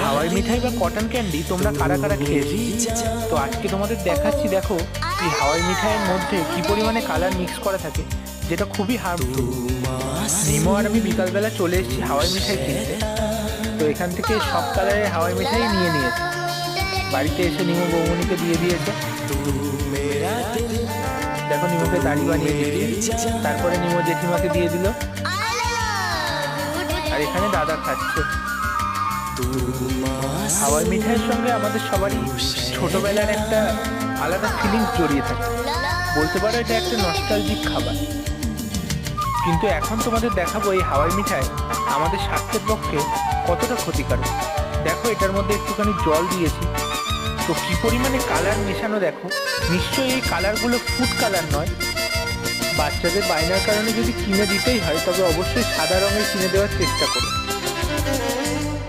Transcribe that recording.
হাওয়াই মিঠাই বা cotton candy তোমরা কারা কারা খেয়েছো? তো আজকে তোমাদের দেখাচ্ছি। দেখো এই হাওয়াই মিঠাইয়ের মধ্যে কি পরিমাণে কালার মিক্স করা থাকে, যেটা খুবই হার্মফুল। নিমো আর আমি বিকালবেলা চলে এসেছি হাওয়াই মিঠাই কিনতে। তো এখান থেকে সব কালারের হাওয়াই মিঠাই নিয়ে নিয়েছে। বাড়িতে এসে নিমো বৌমনিকে দিয়ে দিয়েছে। দেখো নিমোকে দাড়ি বানিয়ে দিয়েছে। তারপরে নিমো জেঠিমাকে দিয়ে দিল। আর এখানে দাদা খাচ্ছে। হাওয়াই মিঠাইয়ের সঙ্গে আমাদের সবারই ছোটবেলার একটা আলাদা ফিলিংস জড়িয়ে থাকে। বলতে পারো এটা একটা নস্টালজিক খাবার। কিন্তু এখন তোমাদের দেখাবো এই হাওয়াই মিঠাই আমাদের স্বাস্থ্যের পক্ষে কতটা ক্ষতিকারক। দেখো এটার মধ্যে একটুখানি জল দিয়েছি, তো কি পরিমাণে কালার মেশানো দেখো। নিশ্চয়ই এই কালারগুলো ফুড কালার নয়। বাচ্চাদের বায়নার কারণে যদি কিনে দিতেই হয় তবে অবশ্যই সাদা রঙের কিনে দেওয়ার চেষ্টা করো।